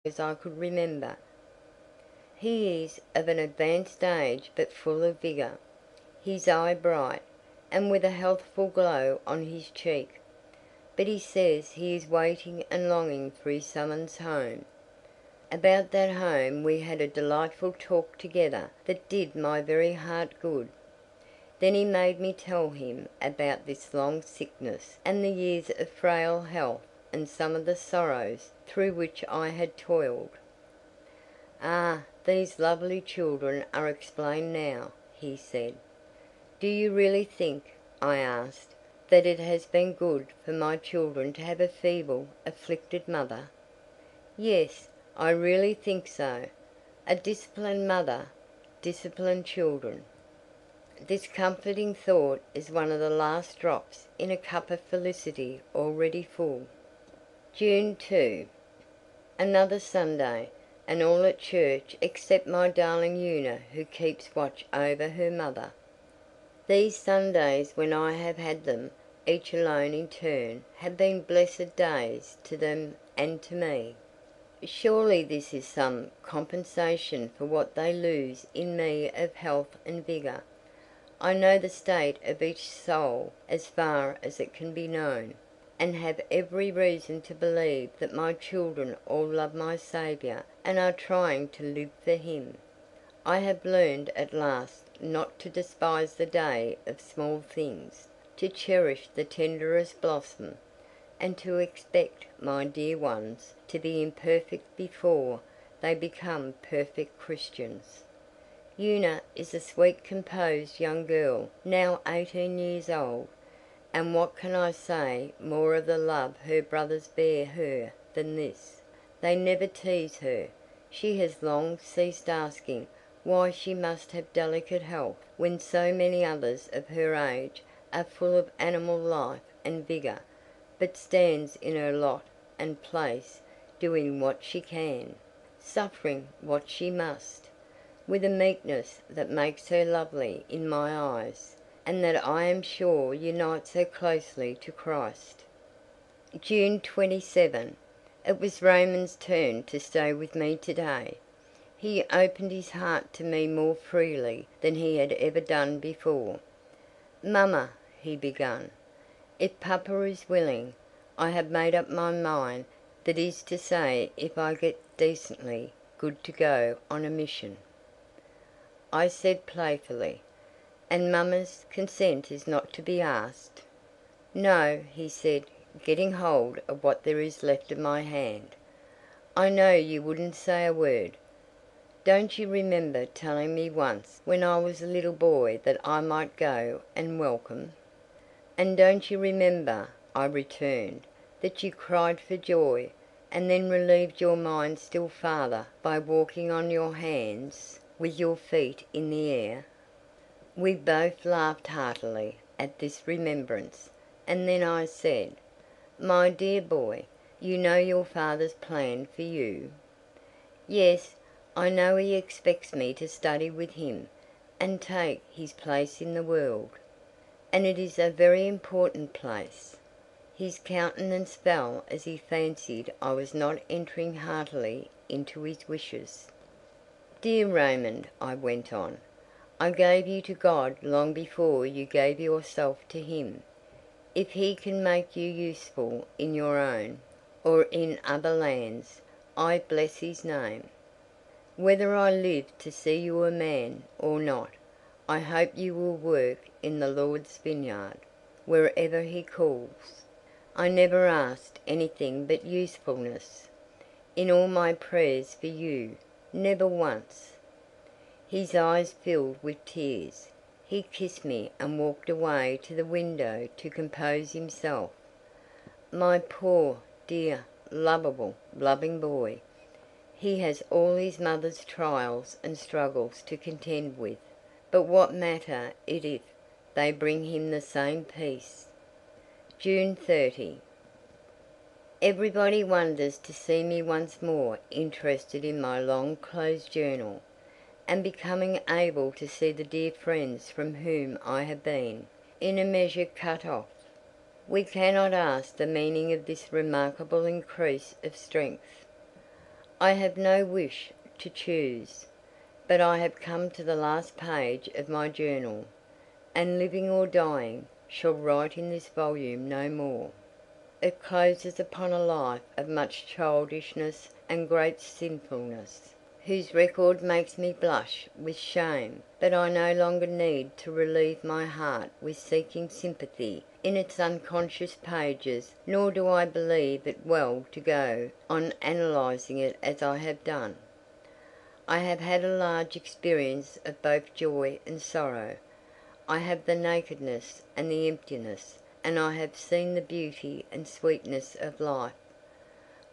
as I could remember. He is of an advanced age but full of vigour, his eye bright, and with a healthful glow on his cheek. But he says he is waiting and longing for his summons home. About that home we had a delightful talk together that did my very heart good. Then he made me tell him about this long sickness and the years of frail health and some of the sorrows through which I had toiled. "Ah, these lovely children are explained now," he said. "Do you really think," I asked, "that it has been good for my children to have a feeble, afflicted mother?" "Yes, I really think so. A disciplined mother, disciplined children." This comforting thought is one of the last drops in a cup of felicity already full. June 2. Another Sunday, and all at church except my darling Una, who keeps watch over her mother. These Sundays, when I have had them, each alone in turn, have been blessed days to them and to me. Surely this is some compensation for what they lose in me of health and vigour. I know the state of each soul as far as it can be known, and have every reason to believe that my children all love my Saviour and are trying to live for Him. I have learned at last not to despise the day of small things, to cherish the tenderest blossom, and to expect my dear ones to be imperfect before they become perfect Christians. Una is a sweet composed young girl, now 18 years old, and what can I say more of the love her brothers bear her than this? They never tease her. She has long ceased asking why she must have delicate health when so many others of her age are full of animal life and vigour, but stands in her lot and place, doing what she can, suffering what she must, with a meekness that makes her lovely in my eyes, and that I am sure unites her closely to Christ. June 27. It was Raymond's turn to stay with me today. He opened his heart to me more freely than he had ever done before. "Mamma," he began, "if papa is willing, I have made up my mind, that is to say if I get decently good to go on a mission." I said playfully, "And mamma's consent is not to be asked?" "No," he said, getting hold of what there is left of my hand. "I know you wouldn't say a word. Don't you remember telling me once when I was a little boy that I might go and welcome?" "And don't you remember," I returned, "that you cried for joy, and then relieved your mind still farther by walking on your hands with your feet in the air?" We both laughed heartily at this remembrance, and then I said, "My dear boy, you know your father's plan for you?" "Yes, I know he expects me to study with him, and take his place in the world. And it is a very important place." His countenance fell as he fancied I was not entering heartily into his wishes. "Dear Raymond," I went on, "I gave you to God long before you gave yourself to Him. If He can make you useful in your own, or in other lands, I bless His name. Whether I live to see you a man or not, I hope you will work in the Lord's vineyard, wherever He calls. I never asked anything but usefulness in all my prayers for you, never once." His eyes filled with tears. He kissed me and walked away to the window to compose himself. My poor, dear, lovable, loving boy! He has all his mother's trials and struggles to contend with, but what matter it if they bring him the same peace? June 30. Everybody wonders to see me once more interested in my long closed journal, and becoming able to see the dear friends from whom I have been, in a measure, cut off. We cannot ask the meaning of this remarkable increase of strength. I have no wish to choose, but I have come to the last page of my journal, and living or dying, shall write in this volume no more. It closes upon a life of much childishness and great sinfulness, whose record makes me blush with shame, but I no longer need to relieve my heart with seeking sympathy in its unconscious pages, nor do I believe it well to go on analyzing it as I have done. I have had a large experience of both joy and sorrow. I have the nakedness and the emptiness, and I have seen the beauty and sweetness of life.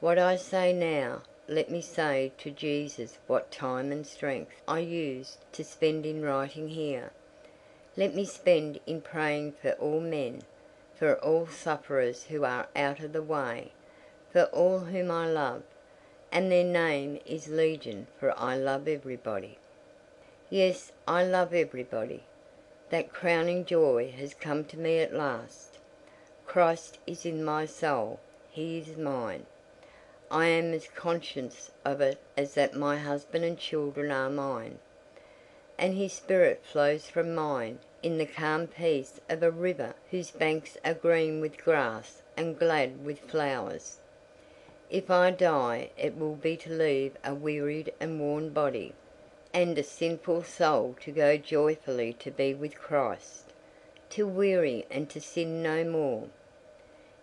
What I say now, let me say to Jesus what time and strength I used to spend in writing here. Let me spend in praying for all men, for all sufferers who are out of the way, for all whom I love, and their name is Legion, for I love everybody. Yes, I love everybody. That crowning joy has come to me at last. Christ is in my soul, he is mine. I am as conscious of it as that my husband and children are mine, and his spirit flows from mine in the calm peace of a river whose banks are green with grass and glad with flowers. If I die, it will be to leave a wearied and worn body, and a sinful soul to go joyfully to be with Christ, to weary and to sin no more.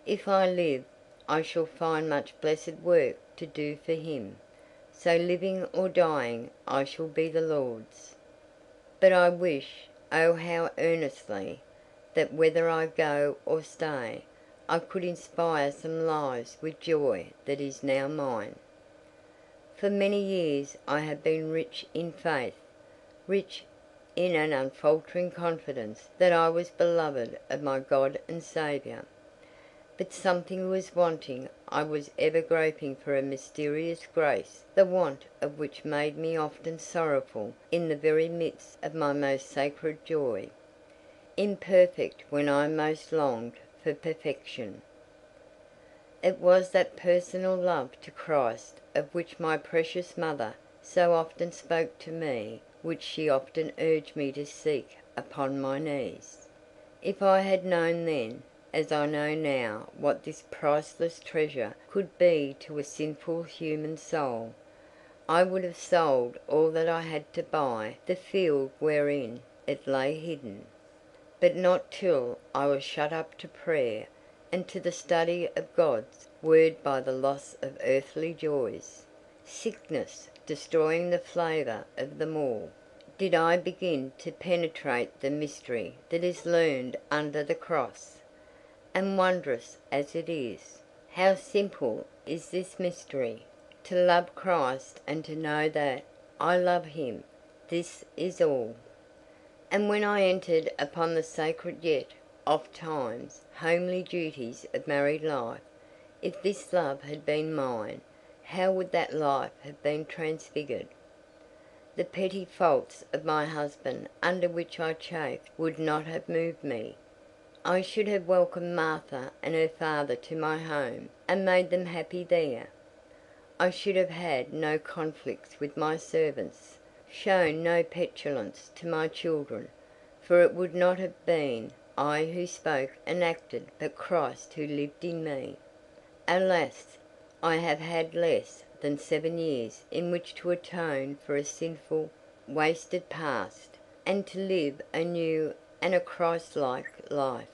If I live, I shall find much blessed work to do for him, so living or dying I shall be the Lord's. But I wish, oh how earnestly, that whether I go or stay, I could inspire some lives with joy that is now mine. For many years I have been rich in faith, rich in an unfaltering confidence that I was beloved of my God and Saviour. But something was wanting. I was ever groping for a mysterious grace, the want of which made me often sorrowful in the very midst of my most sacred joy, imperfect when I most longed for perfection. It was that personal love to Christ of which my precious mother so often spoke to me, which she often urged me to seek upon my knees. If I had known then, as I know now, what this priceless treasure could be to a sinful human soul, I would have sold all that I had to buy the field wherein it lay hidden. But not till I was shut up to prayer and to the study of God's word by the loss of earthly joys, sickness destroying the flavour of them all, did I begin to penetrate the mystery that is learned under the cross. And wondrous as it is, how simple is this mystery! To love Christ and to know that I love him, this is all. And when I entered upon the sacred yet, oft-times, homely duties of married life, if this love had been mine, how would that life have been transfigured! The petty faults of my husband under which I chafed would not have moved me. I should have welcomed Martha and her father to my home, and made them happy there. I should have had no conflicts with my servants, shown no petulance to my children, for it would not have been I who spoke and acted, but Christ who lived in me. Alas! I have had less than 7 years in which to atone for a sinful, wasted past, and to live a new and a Christ-like life.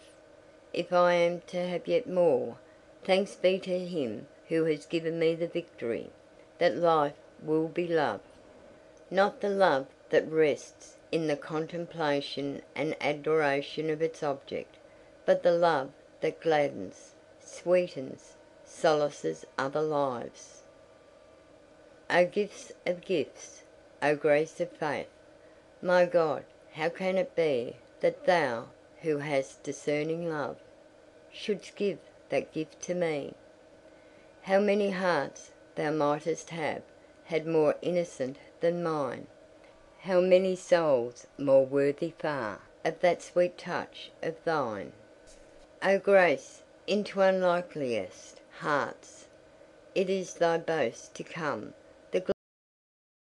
If I am to have yet more, thanks be to him who has given me the victory, that life will be love. Not the love that rests in the contemplation and adoration of its object, but the love that gladdens, sweetens, solaces other lives. O gifts of gifts, O grace of faith, my God, how can it be that thou, who hast discerning love, shouldst give that gift to me? How many hearts thou mightest have had more innocent than mine! How many souls more worthy far of that sweet touch of thine! O grace, into unlikeliest hearts, it is thy boast to come